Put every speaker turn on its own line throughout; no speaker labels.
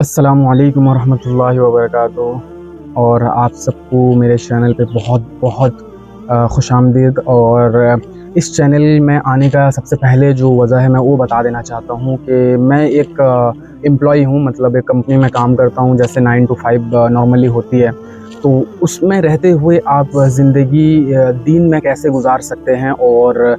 अस्सलामु अलैकुम वरहमतुल्लाहि वबरकातुहू। और आप सबको मेरे चैनल पे बहुत बहुत खुशामदीद। और इस चैनल में आने का सबसे पहले जो वजह है मैं वो बता देना चाहता हूँ कि मैं एक एम्प्लॉई हूँ, मतलब एक कंपनी में काम करता हूँ, जैसे 9 to 5 नॉर्मली होती है। तो उसमें रहते हुए आप ज़िंदगी दीन में कैसे गुजार सकते हैं और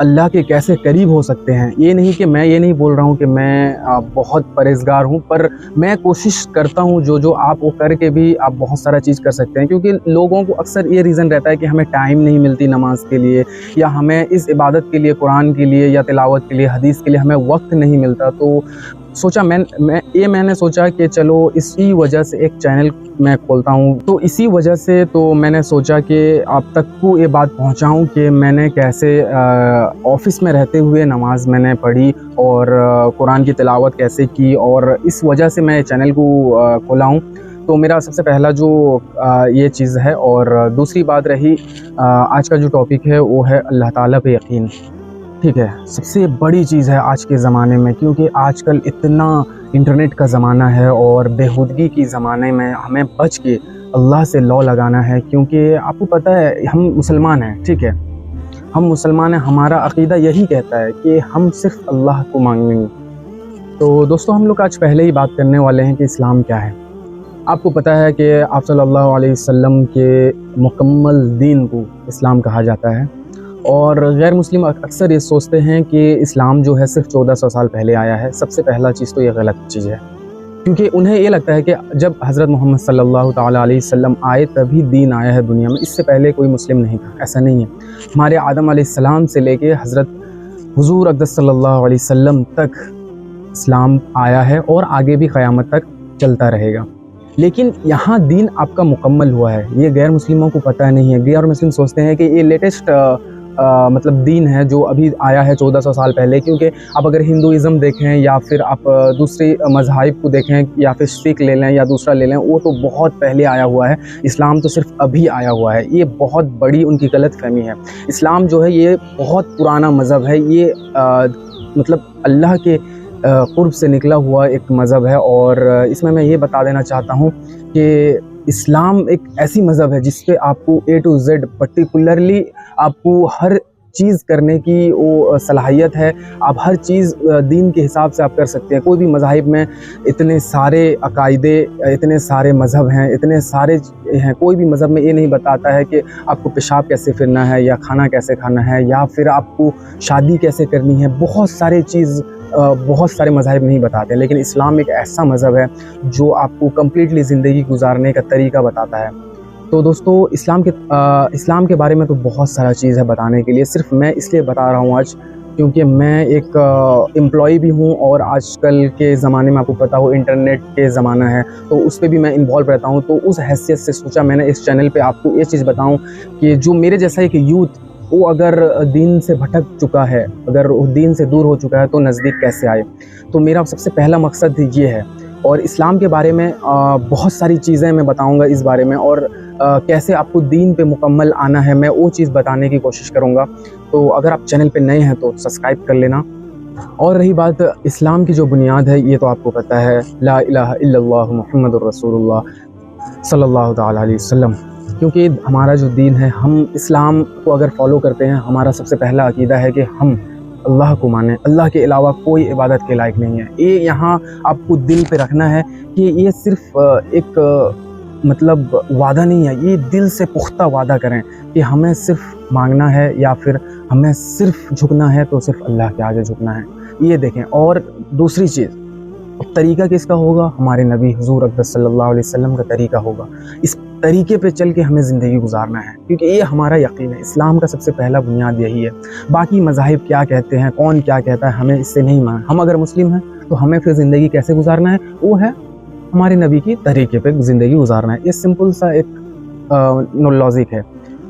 अल्लाह के कैसे करीब हो सकते हैं। ये नहीं बोल रहा हूँ कि मैं बहुत परहेज़गार हूँ, पर मैं कोशिश करता हूँ जो आप वो करके भी आप बहुत सारा चीज़ कर सकते हैं। क्योंकि लोगों को अक्सर ये रीज़न रहता है कि हमें टाइम नहीं मिलती नमाज़ के लिए, या हमें इस इबादत के लिए, कुरान के लिए या तिलावत के लिए, हदीस के लिए हमें वक्त नहीं मिलता। तो सोचा मैंने सोचा कि चलो इसी वजह से एक चैनल मैं खोलता हूँ। तो इसी वजह से तो मैंने सोचा कि आप तक को ये बात पहुँचाऊँ कि मैंने कैसे ऑफ़िस में रहते हुए नमाज़ मैंने पढ़ी और कुरान की तिलावत कैसे की, और इस वजह से मैं चैनल को खोला हूँ। तो मेरा सबसे पहला जो ये चीज़ है। और दूसरी बात रही, आज का जो टॉपिक है वो है अल्लाह ताला पे यकीन। ठीक है, सबसे बड़ी चीज़ है आज के ज़माने में, क्योंकि आजकल इतना इंटरनेट का ज़माना है और बेहुदगी की ज़माने में हमें बच के अल्लाह से लौ लगाना है। क्योंकि आपको पता है हम मुसलमान हैं, ठीक है, हम मुसलमान हैं, हमारा अक़ीदा यही कहता है कि हम सिर्फ़ अल्लाह को मांगेंगे। तो दोस्तों, हम लोग आज पहले ही बात करने वाले हैं कि इस्लाम क्या है। आपको पता है कि आप सल्लल्लाहु अलैहि वसल्लम के मुकम्मल दीन को इस्लाम कहा जाता है। और गैर मुस्लिम अक्सर ये सोचते हैं कि इस्लाम जो है सिर्फ 1400 साल पहले आया है। सबसे पहला चीज़ तो ये गलत चीज़ है, क्योंकि उन्हें ये लगता है कि जब हज़रत मोहम्मद सल्लल्लाहु ताला अलैहि वसल्लम आए तभी दीन आया है दुनिया में, इससे पहले कोई मुस्लिम नहीं था। ऐसा नहीं है। हमारे आदम अलैहिस्सलाम से लेके हज़रत हुज़ूर अक़दस सल्लल्लाहु अलैहि वसल्लम तक इस्लाम आया है और आगे भी क़यामत तक चलता रहेगा। लेकिन यहाँ दीन आपका मुकम्मल हुआ है, ये गैर मुस्लिमों को पता नहीं है। गैर मुस्लिम सोचते हैं कि ये लेटेस्ट मतलब दीन है जो अभी आया है 1400 साल पहले। क्योंकि आप अगर हिंदुइज़्म देखें या फिर आप दूसरी मज़ाहिब को देखें, या फिर सिख ले लें या दूसरा ले लें, वो तो बहुत पहले आया हुआ है। इस्लाम तो सिर्फ अभी आया हुआ है। ये बहुत बड़ी उनकी गलत फहमी है। इस्लाम जो है ये बहुत पुराना मज़हब है। ये मतलब अल्लाह के क़ुर्ब से निकला हुआ एक मज़हब है। और इसमें मैं ये बता देना चाहता हूँ कि इस्लाम एक ऐसी मज़हब है जिस पे आपको A to Z पर्टिकुलरली आपको हर चीज़ करने की वो सलाहियत है। आप हर चीज़ दीन के हिसाब से आप कर सकते हैं। कोई भी मज़ाहिब में इतने सारे अकायदे, इतने सारे मज़हब हैं, इतने सारे हैं। कोई भी मज़हब में ये नहीं बताता है कि आपको पेशाब कैसे फिरना है, या खाना कैसे खाना है, या फिर आपको शादी कैसे करनी है। बहुत सारे मज़ाहिब नहीं बताते, लेकिन इस्लाम एक ऐसा मज़हब है जो आपको कम्प्लीटली ज़िंदगी गुजारने का तरीका बताता है। तो दोस्तों, इस्लाम के बारे में तो बहुत सारा चीज़ है बताने के लिए। सिर्फ मैं इसलिए बता रहा हूँ आज क्योंकि मैं एक एम्प्लॉई भी हूँ, और आजकल के ज़माने में आपको पता हो इंटरनेट के ज़माना है, तो उस पे भी मैं इन्वॉल्व रहता हूँ। तो उस हैसियत से सोचा मैंने इस चैनल पे आपको ये चीज़ बताऊँ कि जो मेरे जैसा एक यूथ वो अगर दीन से भटक चुका है, अगर वो दीन से दूर हो चुका है, तो नज़दीक कैसे आए। तो मेरा सबसे पहला मकसद ये है। और इस्लाम के बारे में बहुत सारी चीज़ें मैं बताऊंगा इस बारे में, और कैसे आपको दीन पे मुकम्मल आना है, मैं वो चीज़ बताने की कोशिश करूंगा। तो अगर आप चैनल पे नए हैं तो सब्सक्राइब कर लेना। और रही बात इस्लाम की जो बुनियाद है, ये तो आपको पता है, ला इलाहा इल्लल्लाह मुहम्मदुर रसूलुल्लाह सल्लल्लाहु ताला अलैहि वसल्लम। क्योंकि हमारा जो दीन है, हम इस्लाम को अगर फॉलो करते हैं, हमारा सबसे पहला अकीदा है कि हम अल्लाह को माने। अल्लाह के अलावा कोई इबादत के लायक नहीं है। ये यहाँ आपको दिल पे रखना है कि ये सिर्फ एक मतलब वादा नहीं है, ये दिल से पुख्ता वादा करें कि हमें सिर्फ मांगना है, या फिर हमें सिर्फ झुकना है तो सिर्फ अल्लाह के आगे झुकना है। ये देखें। और दूसरी चीज़, तरीका किसका होगा? हमारे नबी हुज़ूर अक़दस सल्लल्लाहु अलैहि वसल्लम का तरीका होगा। इस तरीके पे चल के हमें ज़िंदगी गुजारना है, क्योंकि ये हमारा यकीन है। इस्लाम का सबसे पहला बुनियाद यही है। बाकी मज़ाहिब क्या कहते हैं, कौन क्या कहता है, हमें इससे नहीं माना। हम अगर मुस्लिम हैं तो हमें फिर ज़िंदगी कैसे गुजारना है, वो है हमारे नबी की तरीके पे ज़िंदगी गुजारना है। ये सिंपल सा एक लॉजिक है।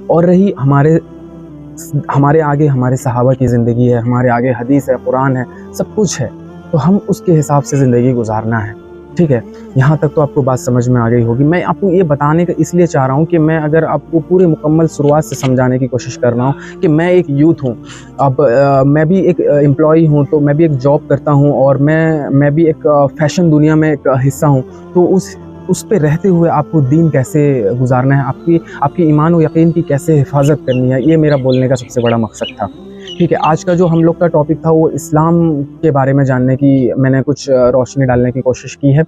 और रही हमारे आगे हमारे सहाबा की ज़िंदगी है, हमारे आगे हदीस है, कुरान है, सब कुछ है। तो हम उसके हिसाब से ज़िंदगी गुजारना है। ٹھیک ہے، یہاں تک تو آپ کو بات سمجھ میں آ گئی ہوگی۔ میں آپ کو یہ بتانے کا اس لیے چاہ رہا ہوں کہ میں اگر آپ کو پورے مکمل شروعات سے سمجھانے کی کوشش کر رہا ہوں کہ میں ایک یوتھ ہوں، اب میں بھی ایک امپلائی ہوں، تو میں بھی ایک جاب کرتا ہوں، اور میں بھی ایک فیشن دنیا میں ایک حصہ ہوں، تو اس پہ رہتے ہوئے آپ کو دین کیسے گزارنا ہے، آپ کی ایمان و یقین کی کیسے حفاظت کرنی ہے، یہ میرا بولنے کا سب سے بڑا مقصد تھا۔ ٹھیک ہے، آج کا جو ہم لوگ کا ٹاپک تھا وہ اسلام کے بارے میں جاننے کی میں نے کچھ روشنی ڈالنے کی کوشش کی ہے۔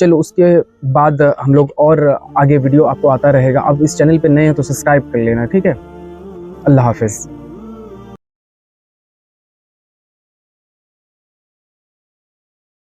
چلو اس کے بعد ہم لوگ اور آگے ویڈیو آپ کو آتا رہے گا۔ اب اس چینل پہ نئے ہیں تو سبسکرائب کر لینا، ٹھیک ہے؟ اللہ حافظ۔